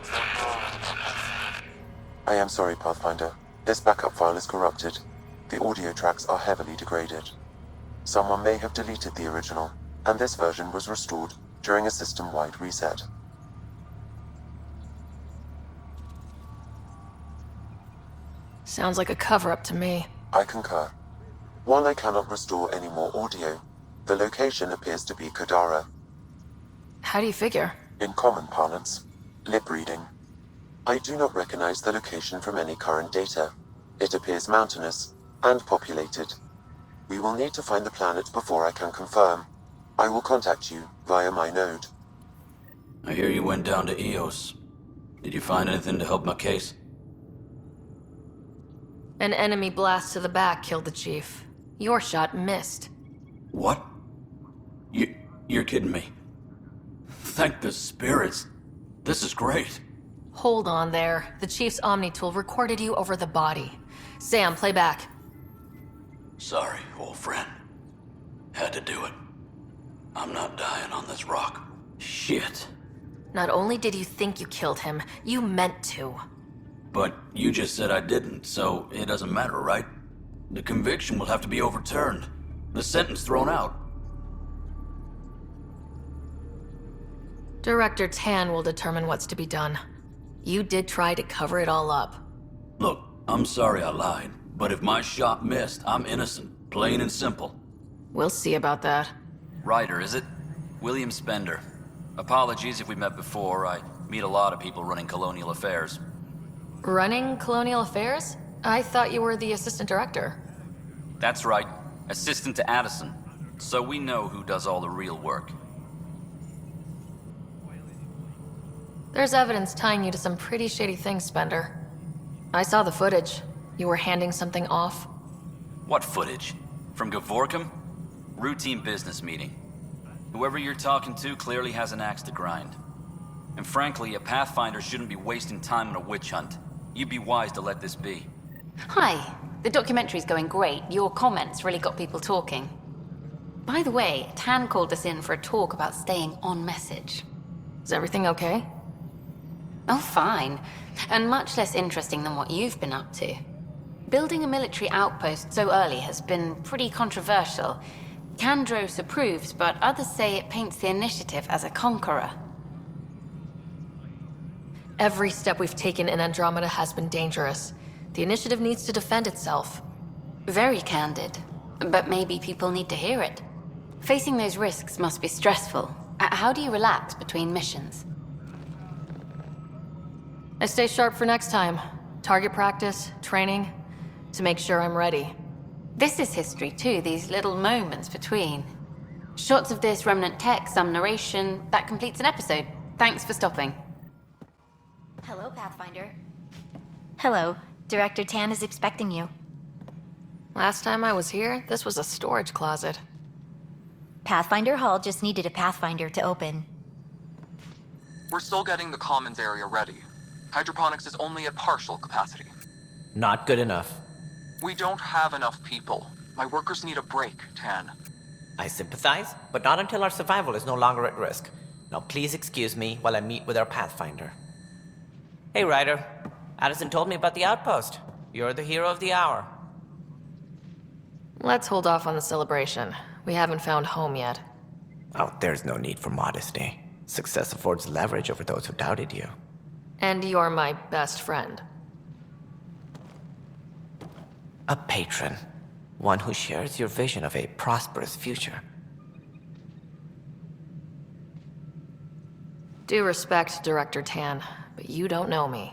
Speaker 16: I am sorry, Pathfinder. This backup file is corrupted. The audio tracks are heavily degraded. Someone may have deleted the original, and this version was restored during a system-wide reset.
Speaker 4: Sounds like a cover-up to me.
Speaker 16: I concur. While I cannot restore any more audio, the location appears to be Kadara.
Speaker 4: How do you figure?
Speaker 16: In common parlance, lip reading. I do not recognize the location from any current data. It appears mountainous and populated. We will need to find the planet before I can confirm. I will contact you via my node.
Speaker 11: I hear you went down to Eos. Did you find anything to help my case?
Speaker 4: An enemy blast to the back killed the chief. Your shot missed.
Speaker 11: What? You're kidding me. Thank the spirits. This is great.
Speaker 4: Hold on there. The chief's Omni tool recorded you over the body. Sam, play back.
Speaker 11: Sorry, old friend. Had to do it. I'm not dying on this rock. Shit.
Speaker 4: Not only did you think you killed him, you meant to.
Speaker 11: But you just said I didn't, so it doesn't matter, right? The conviction will have to be overturned. The sentence thrown out.
Speaker 4: Director Tann will determine what's to be done. You did try to cover it all up.
Speaker 11: Look, I'm sorry I lied, but if my shot missed, I'm innocent. Plain and simple.
Speaker 4: We'll see about that.
Speaker 23: Ryder, is it? William Spender. Apologies if we met before. I meet a lot of people running Colonial Affairs.
Speaker 4: Running Colonial Affairs? I thought you were the assistant director.
Speaker 23: That's right. Assistant to Addison. So we know who does all the real work.
Speaker 4: There's evidence tying you to some pretty shady things, Spender. I saw the footage. You were handing something off.
Speaker 23: What footage? From Gavorkum? Routine business meeting. Whoever you're talking to clearly has an axe to grind. And frankly, a Pathfinder shouldn't be wasting time on a witch hunt. You'd be wise to let this be.
Speaker 7: Hi. The documentary's going great. Your comments really got people talking. By the way, Tann called us in for a talk about staying on message.
Speaker 4: Is everything okay?
Speaker 7: Oh, fine. And much less interesting than what you've been up to. Building a military outpost so early has been pretty controversial. Kandros approves, but others say it paints the initiative as a conqueror.
Speaker 4: Every step we've taken in Andromeda has been dangerous. The initiative needs to defend itself.
Speaker 7: Very candid. But maybe people need to hear it. Facing those risks must be stressful. How do you relax between missions?
Speaker 4: I stay sharp for next time. Target practice, training, to make sure I'm ready.
Speaker 7: This is history too, these little moments between. Shots of this Remnant tech, some narration, that completes an episode. Thanks for stopping.
Speaker 17: Hello, Pathfinder. Hello. Director Tann is expecting you.
Speaker 4: Last time I was here, this was a storage closet.
Speaker 17: Pathfinder Hall just needed a Pathfinder to open.
Speaker 2: We're still getting the commons area ready. Hydroponics is only at partial capacity.
Speaker 13: Not good enough.
Speaker 2: We don't have enough people. My workers need a break, Tann.
Speaker 13: I sympathize, but not until our survival is no longer at risk. Now please excuse me while I meet with our Pathfinder. Hey, Ryder. Addison told me about the outpost. You're the hero of the hour.
Speaker 4: Let's hold off on the celebration. We haven't found home yet.
Speaker 13: Oh, there's no need for modesty. Success affords leverage over those who doubted you.
Speaker 4: And you're my best friend.
Speaker 13: A patron. One who shares your vision of a prosperous future.
Speaker 4: Due respect, Director Tann, but you don't know me.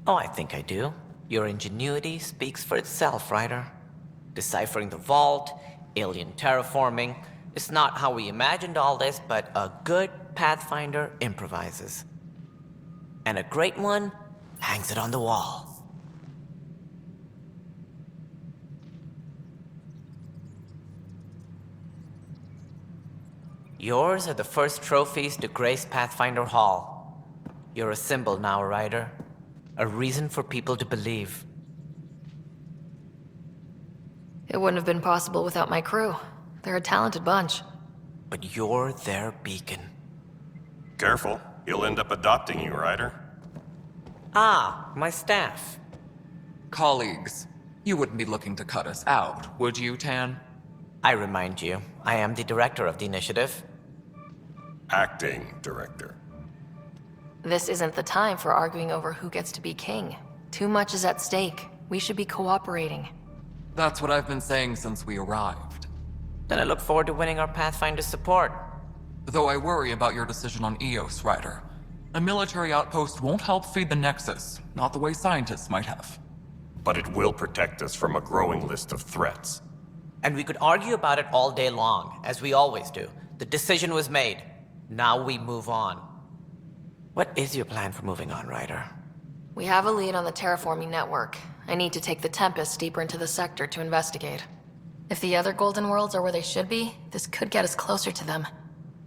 Speaker 13: Oh, I think I do. Your ingenuity speaks for itself, Ryder. Deciphering the vault, alien terraforming. It's not how we imagined all this, but a good Pathfinder improvises. And a great one hangs it on the wall. Yours are the first trophies to grace Pathfinder Hall. You're a symbol now, Ryder. A reason for people to believe.
Speaker 4: It wouldn't have been possible without my crew. They're a talented bunch.
Speaker 13: But you're their beacon.
Speaker 3: Careful, he'll end up adopting you, Ryder.
Speaker 13: Ah, my staff.
Speaker 2: Colleagues, you wouldn't be looking to cut us out, would you, Tann?
Speaker 13: I remind you, I am the director of the initiative.
Speaker 3: Acting director.
Speaker 4: This isn't the time for arguing over who gets to be king. Too much is at stake. We should be cooperating.
Speaker 2: That's what I've been saying since we arrived.
Speaker 13: Then I look forward to winning our Pathfinder's support.
Speaker 2: Though I worry about your decision on Eos, Ryder. A military outpost won't help feed the Nexus, not the way scientists might have.
Speaker 3: But it will protect us from a growing list of threats.
Speaker 13: And we could argue about it all day long, as we always do. The decision was made. Now we move on. What is your plan for moving on, Ryder?
Speaker 4: We have a lead on the terraforming network. I need to take the Tempest deeper into the sector to investigate. If the other Golden Worlds are where they should be, this could get us closer to them.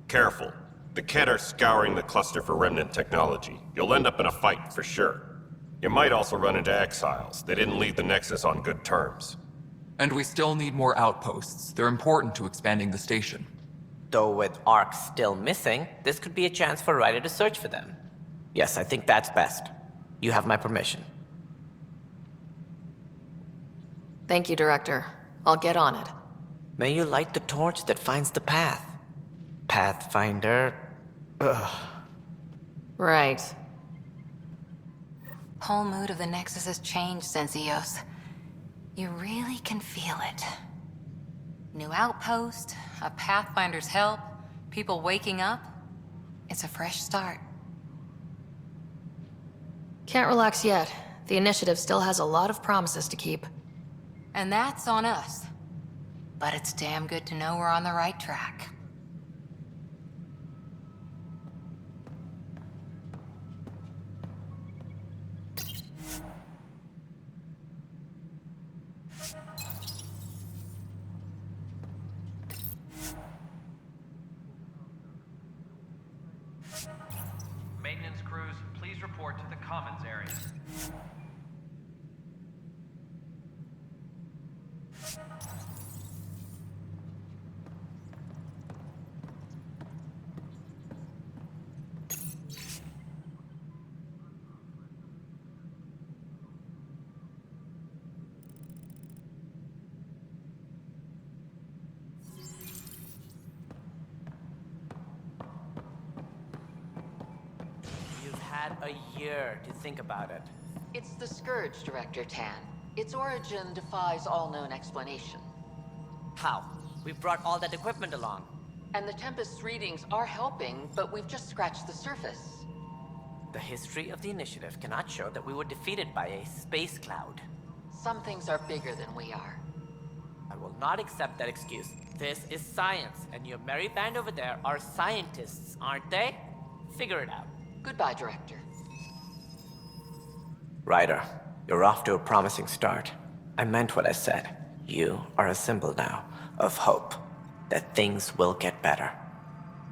Speaker 3: Careful. The Kett are scouring the cluster for Remnant technology. You'll end up in a fight, for sure. You might also run into exiles. They didn't leave the Nexus on good terms.
Speaker 2: And we still need more outposts. They're important to expanding the station.
Speaker 13: Though with Ark still missing, this could be a chance for Ryder to search for them. Yes, I think that's best. You have my permission.
Speaker 4: Thank you, Director. I'll get on it.
Speaker 13: May you light the torch that finds the path. Pathfinder... Ugh.
Speaker 4: Right.
Speaker 15: Whole mood of the Nexus has changed since Eos. You really can feel it. New outpost, a Pathfinder's help, people waking up. It's a fresh start.
Speaker 4: Can't relax yet. The initiative still has a lot of promises to keep.
Speaker 15: And that's on us. But it's damn good to know we're on the right track.
Speaker 18: Maintenance crews, please report to the commons area.
Speaker 13: Had a year to think about it.
Speaker 9: It's the Scourge, Director Tann. Its origin defies all known explanation.
Speaker 13: How? We brought all that equipment along.
Speaker 9: And the Tempest readings are helping, but we've just scratched the surface.
Speaker 13: The history of the initiative cannot show that we were defeated by a space cloud.
Speaker 9: Some things are bigger than we are.
Speaker 13: I will not accept that excuse. This is science, and your merry band over there are scientists, aren't they? Figure it out.
Speaker 9: Goodbye, Director.
Speaker 13: Ryder, you're off to a promising start. I meant what I said. You are a symbol now of hope, that things will get better.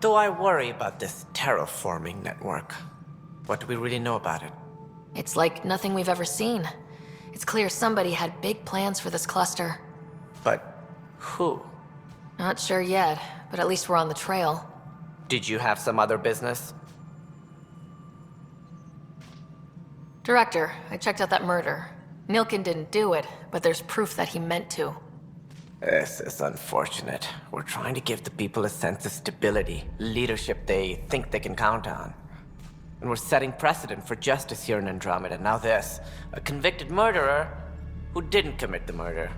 Speaker 13: Though I worry about this terraforming network. What do we really know about it?
Speaker 4: It's like nothing we've ever seen. It's clear somebody had big plans for this cluster.
Speaker 13: But Who?
Speaker 4: Not sure yet, but at least we're on the trail.
Speaker 13: Did you have some other business?
Speaker 4: Director, I checked out that murder. Nilkin didn't do it, but there's proof that he meant to.
Speaker 13: This is unfortunate. We're trying to give the people a sense of stability, leadership they think they can count on. And we're setting precedent for justice here in Andromeda. Now this, a convicted murderer who didn't commit the murder.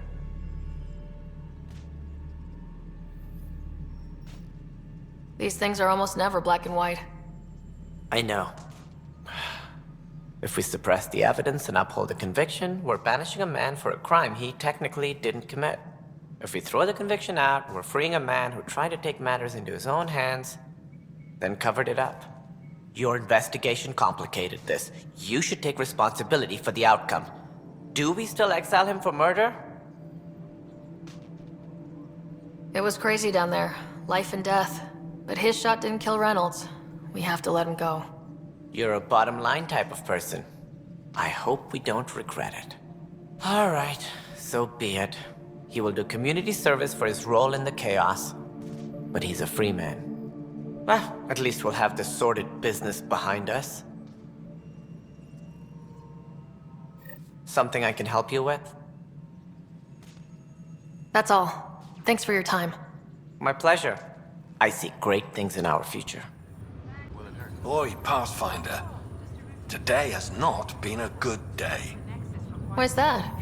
Speaker 4: These things are almost never black and white.
Speaker 13: I know. If we suppress the evidence and uphold a conviction, we're banishing a man for a crime he technically didn't commit. If we throw the conviction out, we're freeing a man who tried to take matters into his own hands, then covered it up. Your investigation complicated this. You should take responsibility for the outcome. Do we still exile him for murder?
Speaker 4: It was crazy down there. Life and death. But his shot didn't kill Reynolds. We have to let him go.
Speaker 13: You're a bottom line type of person. I hope we don't regret it. All right, so be it. He will do community service for his role in the chaos. But he's a free man. Well, at least we'll have the sordid business behind us. Something I can help you with?
Speaker 4: That's all. Thanks for your time.
Speaker 13: My pleasure. I see great things in our future.
Speaker 19: Boy, Pathfinder. Today has not been a good day.
Speaker 4: Why's that?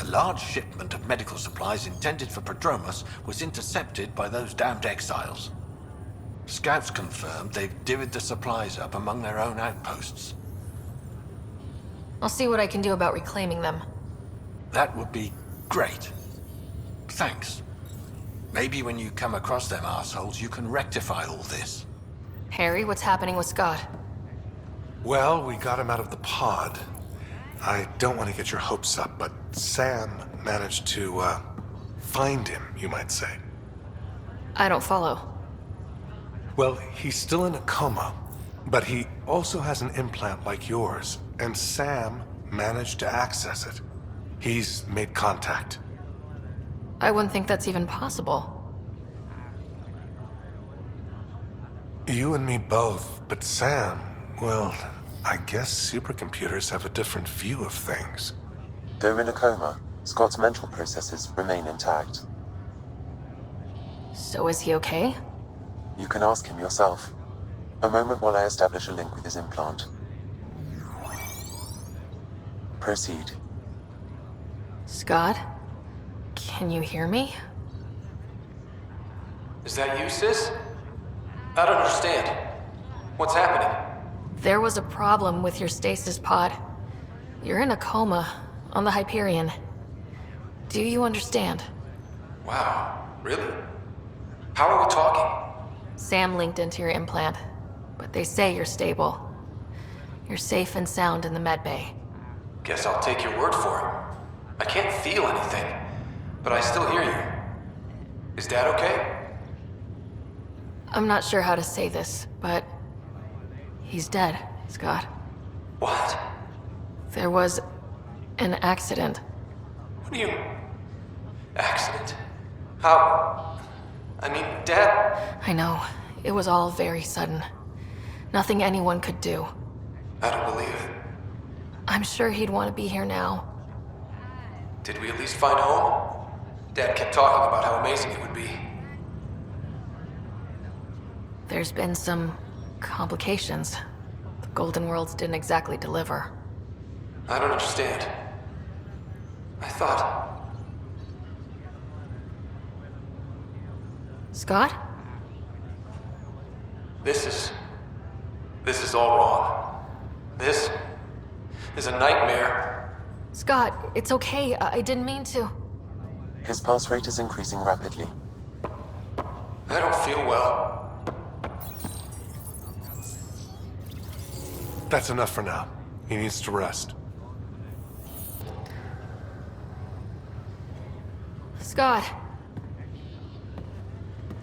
Speaker 19: A large shipment of medical supplies intended for Prodromus was intercepted by those damned exiles. Scouts confirmed they've divvied the supplies up among their own outposts.
Speaker 4: I'll see what I can do about reclaiming them.
Speaker 19: That would be great. Thanks. Maybe when you come across them assholes, you can rectify all this.
Speaker 4: Harry, what's happening with Scott?
Speaker 20: Well, we got him out of the pod. I don't want to get your hopes up, but Sam managed to, find him, you might say.
Speaker 4: I don't follow.
Speaker 20: Well, he's still in a coma, but he also has an implant like yours, and Sam managed to access it. He's made contact.
Speaker 4: I wouldn't think that's even possible.
Speaker 20: You and me both, but Sam, well, I guess supercomputers have a different view of things.
Speaker 16: Though in a coma, Scott's mental processes remain intact.
Speaker 4: So is he okay?
Speaker 16: You can ask him yourself. A moment while I establish a link with his implant. Proceed.
Speaker 4: Scott? Can you hear me?
Speaker 21: Is that you, sis? I don't understand. What's happening?
Speaker 4: There was a problem with your stasis pod. You're in a coma on the Hyperion. Do you understand?
Speaker 21: Wow, really? How are we talking?
Speaker 4: Sam linked into your implant, but they say you're stable. You're safe and sound in the medbay.
Speaker 21: Guess I'll take your word for it. I can't feel anything, but I still hear you. Is Dad okay?
Speaker 4: I'm not sure how to say this, but he's dead, Scott.
Speaker 21: What?
Speaker 4: There was an accident.
Speaker 21: What do you... accident? How... I mean, Dad...
Speaker 4: I know. It was all very sudden. Nothing anyone could do.
Speaker 21: I don't believe it.
Speaker 4: I'm sure he'd want to be here now.
Speaker 21: Did we at least find home? Dad kept talking about how amazing it would be.
Speaker 4: There's been some complications. The Golden Worlds didn't exactly deliver.
Speaker 21: I don't understand. I thought...
Speaker 4: Scott?
Speaker 21: This is all wrong. This is a nightmare.
Speaker 4: Scott, it's okay. I didn't mean to.
Speaker 16: His pulse rate is increasing rapidly.
Speaker 21: I don't feel well.
Speaker 20: That's enough for now. He needs to rest.
Speaker 4: Scott.